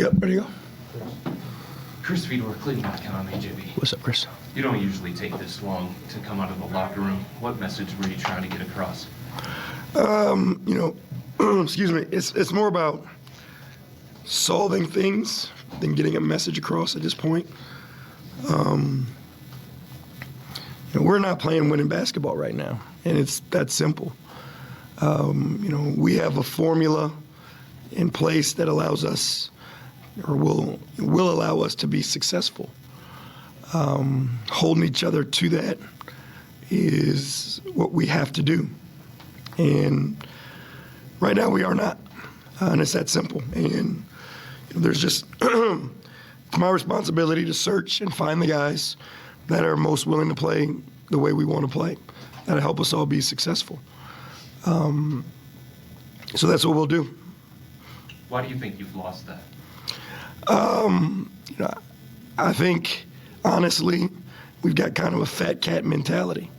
Yep, ready to go. Chris Fedor, Cleveland Count on AJB. What's up, Chris? You don't usually take this long to come out of the locker room. What message were you trying to get across? Excuse me. It's more about solving things than getting a message across at this point. We're not playing winning basketball right now, and it's that simple. We have a formula in place that allows us, or will allow us to be successful. Holding each other to that is what we have to do. And right now we are not. And it's that simple. And there's just, it's my responsibility to search and find the guys that are most willing to play the way we want to play. That'll help us all be successful. So that's what we'll do. Why do you think you've lost that? I think, honestly, we've got kind of a fat cat mentality.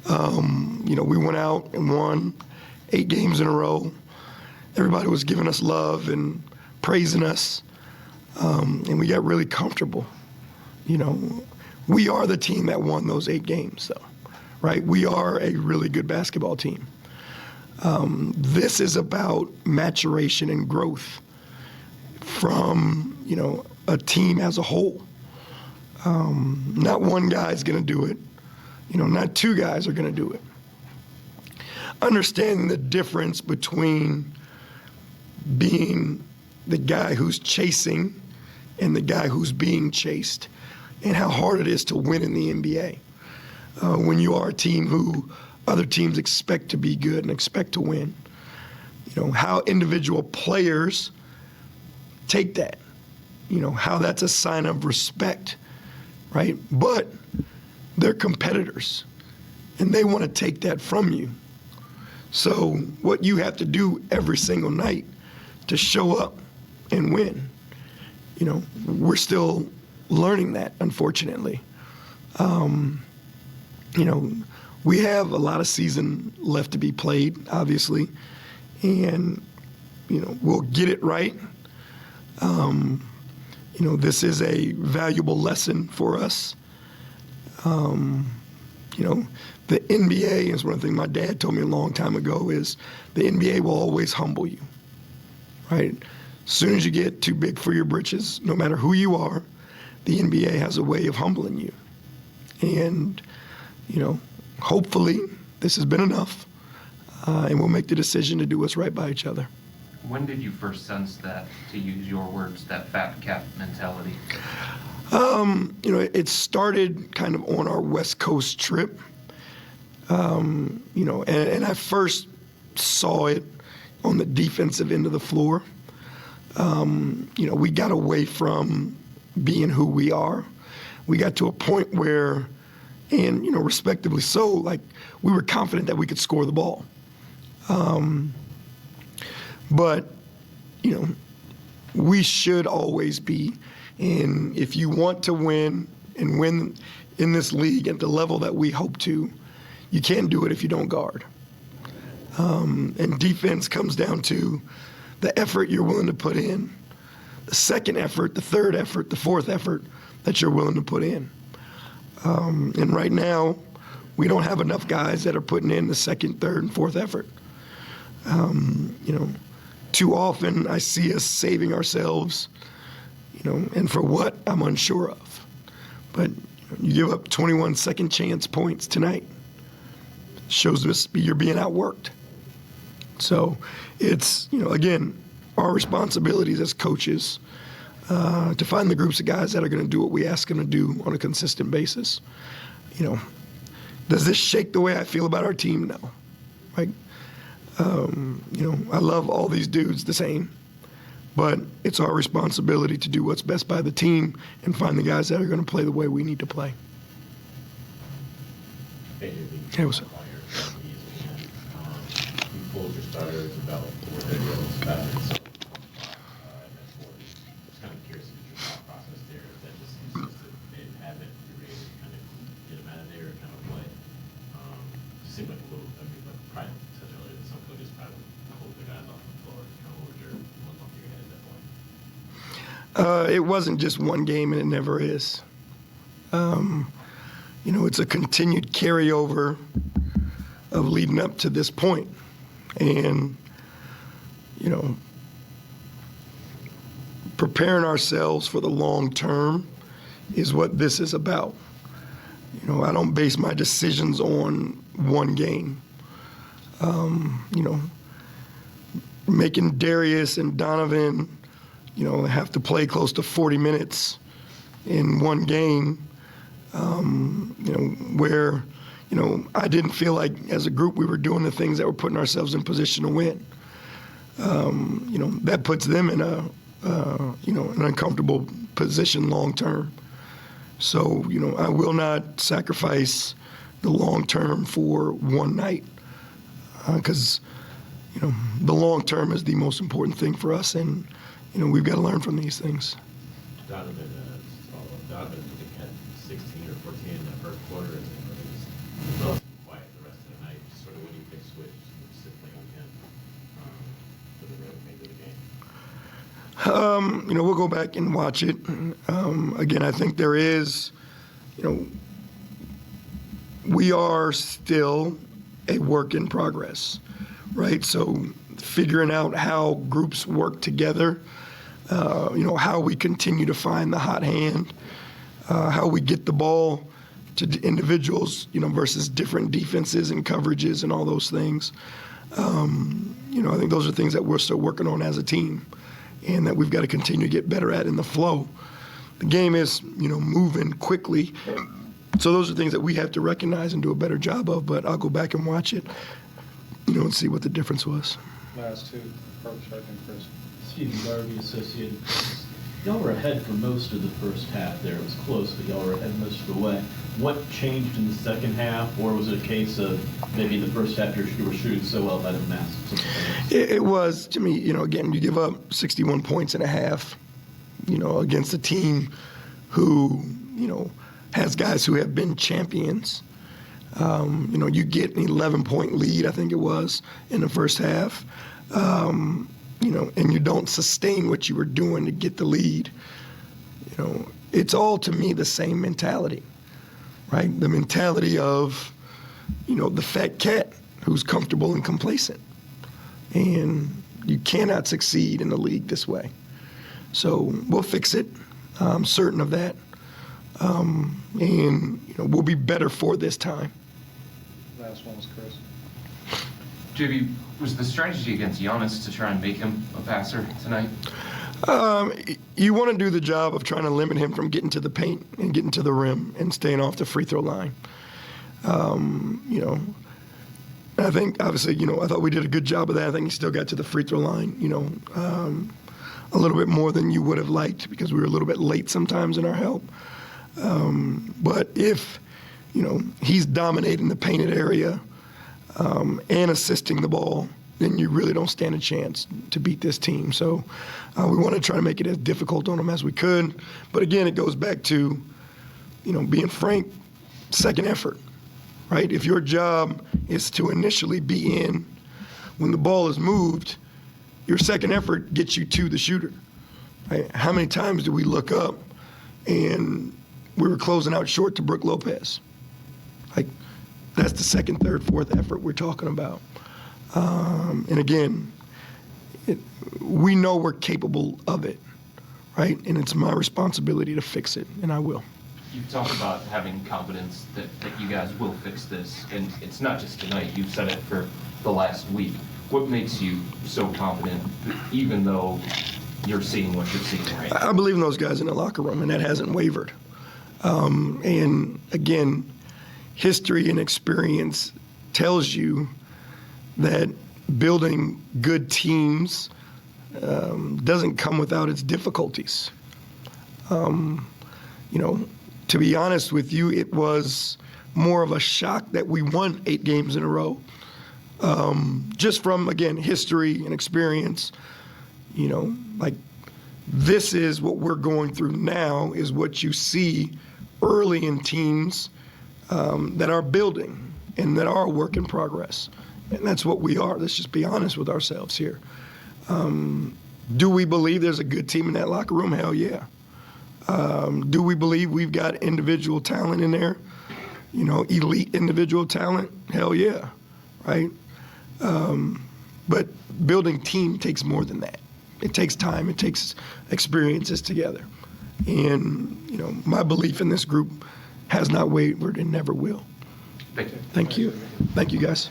We went out and won 8 games in a row. Everybody was giving us love and praising us, and we got really comfortable. We are the team that won those 8 games, though, right? We are a really good basketball team. This is about maturation and growth from, a team as a whole. Not one guy's going to do it. Not 2 guys are going to do it. Understanding the difference between being the guy who's chasing and the guy who's being chased, and how hard it is to win in the NBA. When you are a team who other teams expect to be good and expect to win, how individual players take that, how that's a sign of respect, right? But they're competitors, and they want to take that from you. So what you have to do every single night to show up and win, we're still learning that, unfortunately. We have a lot of season left to be played, obviously, and, we'll get it right. This is a valuable lesson for us. The NBA is one thing my dad told me a long time ago is the NBA will always humble you, right? As soon as you get too big for your britches, no matter who you are, the NBA has a way of humbling you. And, hopefully this has been enough, and we'll make the decision to do what's right by each other. When did you first sense that, to use your words, that fat cat mentality? It started kind of on our West Coast trip. And I first saw it on the defensive end of the floor. We got away from being who we are. We got to a point where, and, respectively so, like, we were confident that we could score the ball. But, we should always be. And if you want to win and win in this league at the level that we hope to, you can't do it if you don't guard. And defense comes down to the effort you're willing to put in, the second effort, the third effort, the fourth effort that you're willing to put in. And right now, we don't have enough guys that are putting in the second, third, and fourth effort. Too often I see us saving ourselves, and for what, I'm unsure of. But you give up 21 second chance points tonight. Shows us you're being outworked. So it's, again, our responsibilities as coaches to find the groups of guys that are going to do what we ask them to do on a consistent basis. Does this shake the way I feel about our team? No. Right? I love all these dudes the same, but it's our responsibility to do what's best by the team and find the guys that are going to play the way we need to play. Hey, what's up? You pulled your starters about 4:30 Fanatics. Just kind of curious about your thought process there. If that just seems to they didn't have it, you're ready to kind of get them out of there, kind of what? Just seemed like a little. Probably touched earlier that some coaches probably hold their guys off the floor. Kind of what was your head at that point? It wasn't just one game, and it never is. It's a continued carryover of leading up to this point. And, preparing ourselves for the long term is what this is about. I don't base my decisions on one game. Making Darius and Donovan, have to play close to 40 minutes in one game, where, I didn't feel like as a group we were doing the things that were putting ourselves in position to win. That puts them in an uncomfortable position long term. So, I will not sacrifice the long term for one night, because, the long term is the most important thing for us, and, we've got to learn from these things. Donovan, I think had 16 or 14 in the first quarter, and it was relatively quiet the rest of the night. Sort of when you big switch, simply on him for the remainder of the game. We'll go back and watch it. Again, I think there is, we are still a work in progress, right? So figuring out how groups work together, how we continue to find the hot hand, how we get the ball to individuals, versus different defenses and coverages and all those things. I think those are things that we're still working on as a team, and that we've got to continue to get better at in the flow. The game is, moving quickly. So those are things that we have to recognize and do a better job of, but I'll go back and watch it, and see what the difference was. Last two, Coach, I think, Chris. Stephen Garvey, Associated Press. Y'all were ahead for most of the first half there. It was close, but y'all were ahead most of the way. What changed in the second half, or was it a case of maybe in the first half you were shooting so well by the mass? It was, to me, again, you give up 61 points and a half, against a team who, has guys who have been champions. You get an 11-point lead, I think it was, in the first half, and you don't sustain what you were doing to get the lead. It's all, to me, the same mentality, right? The mentality of, the fat cat who's comfortable and complacent. And you cannot succeed in the league this way. So we'll fix it. I'm certain of that. And we'll be better for this time. Last one was Chris. JB, was the strategy against Giannis to try and make him a passer tonight? You want to do the job of trying to limit him from getting to the paint and getting to the rim and staying off the free throw line. I think, obviously, I thought we did a good job of that. I think he still got to the free throw line, a little bit more than you would have liked, because we were a little bit late sometimes in our help. But if, he's dominating the painted area and assisting the ball, then you really don't stand a chance to beat this team. So we want to try to make it as difficult on them as we could. But again, it goes back to, being frank, second effort, right? If your job is to initially be in, when the ball is moved, your second effort gets you to the shooter, right? How many times do we look up and we were closing out short to Brooke Lopez? Like, that's the second, third, fourth effort we're talking about. And again, we know we're capable of it, right? And it's my responsibility to fix it, and I will. You've talked about having confidence that you guys will fix this, and it's not just tonight. You've said it for the last week. What makes you so confident, even though you're seeing what you're seeing right now? I believe in those guys in the locker room, and that hasn't wavered. And again, history and experience tells you that building good teams doesn't come without its difficulties. To be honest with you, it was more of a shock that we won 8 games in a row. Just from, again, history and experience, like, this is what we're going through now, is what you see early in teams that are building and that are a work in progress. And that's what we are. Let's just be honest with ourselves here. Do we believe there's a good team in that locker room? Hell yeah. Do we believe we've got individual talent in there? You know, elite individual talent? Hell yeah, right? But building team takes more than that. It takes time. It takes experiences together. And, you know, my belief in this group has not wavered and never will. Thank you. Thank you. Thank you, guys.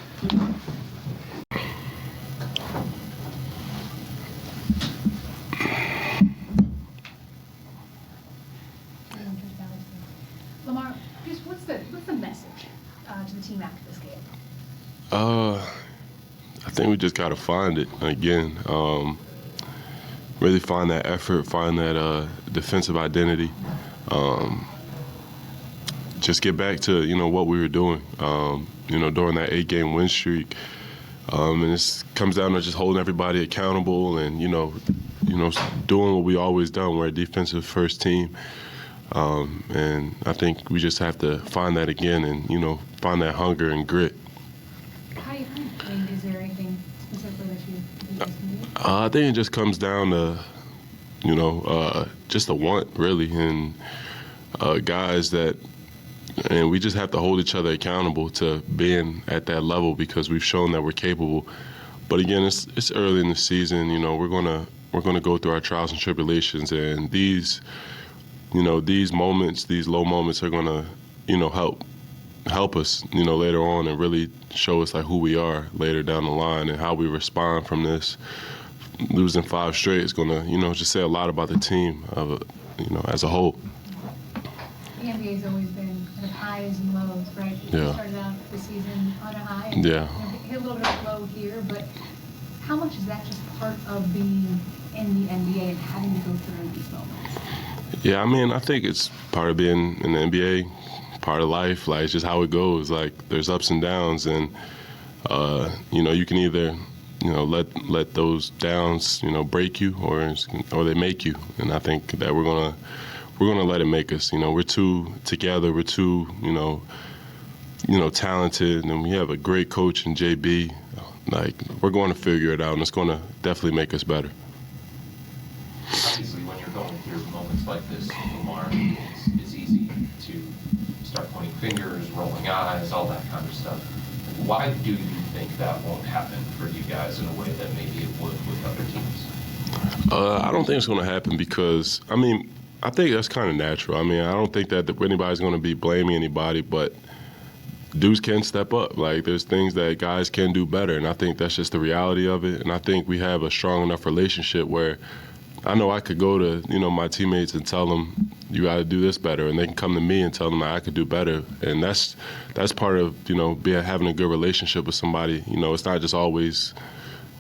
Lamar, just what's the message to the team after this game? I think we just got to find it again. Really find that effort, find that defensive identity. Just get back to, you know, what we were doing, you know, during that 8-game win streak. And it comes down to just holding everybody accountable and, you know, doing what we always done. We're a defensive first team. And I think we just have to find that again and, you know, find that hunger and grit. How do you find it? I mean, is there anything specifically that you guys can do? I think it just comes down to, you know, just a want, really, and guys that, and we just have to hold each other accountable to being at that level because we've shown that we're capable. But again, it's early in the season. You know, we're gonna go through our trials and tribulations, and these moments, these low moments, are gonna, you know, help us, you know, later on and really show us like who we are later down the line and how we respond from this. Losing 5 straight is gonna, you know, just say a lot about the team, you know, as a whole. The NBA's always been kind of highs and lows, right? You Yeah. started out the season on a high and Yeah. you know, hit a little bit of low here, but how much is that just part of being in the NBA and having to go through these moments? Yeah, I mean, I think it's part of being in the NBA, part of life. Like, it's just how it goes. Like, there's ups and downs, and you know, you can either, you know, let those downs, you know, break you, or they make you. And I think that we're gonna let it make us. You know, we're too together. We're too, you know, talented, and we have a great coach in JB. Like, we're going to figure it out, and it's going to definitely make us better. Obviously, when you're going through moments like this, Lamar, it's easy to start pointing fingers, rolling eyes, all that kind of stuff. Why do you think that won't happen for you guys in a way that maybe it would with other teams? I don't think it's going to happen because, I mean, I think that's kind of natural. I mean, I don't think that anybody's going to be blaming anybody, but dudes can step up. Like, there's things that guys can do better, and I think that's just the reality of it. And I think we have a strong enough relationship where I know I could go to, you know, my teammates and tell them, you got to do this better, and they can come to me and tell them I could do better. And that's part of, you know, having a good relationship with somebody. You know, it's not just always,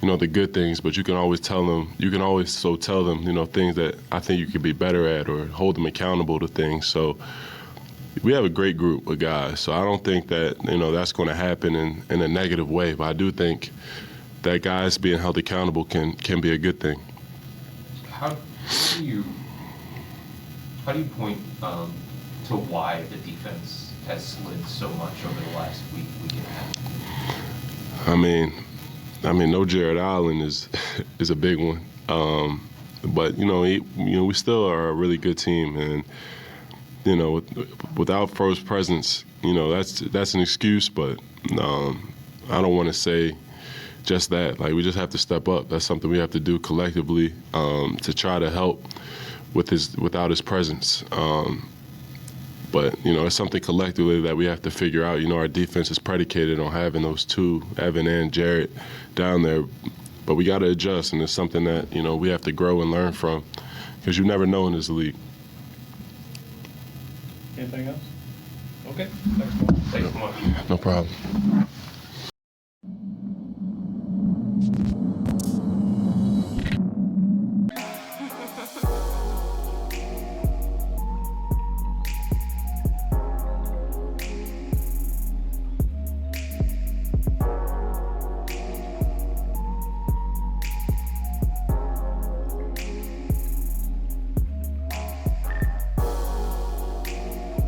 you know, the good things, but you can always tell them, you know, things that I think you could be better at, or hold them accountable to things. So we have a great group of guys, so I don't think that, you know, that's going to happen in a negative way. But I do think that guys being held accountable can be a good thing. How do you point to why the defense has slid so much over the last week and a half? I mean, no Jared Allen is a big one, but you know, we still are a really good team, and you know, without Fro's presence, you know, that's an excuse, but I don't want to say just that. Like, we just have to step up. That's something we have to do collectively to try to help without his presence. But, you know, it's something collectively that we have to figure out. You know, our defense is predicated on having those two, Evan and Jarrett, down there. But we got to adjust, and it's something that, you know, we have to grow and learn from, because you never know in this league. Anything else? Okay, thanks, Mark. Thanks so much. No problem.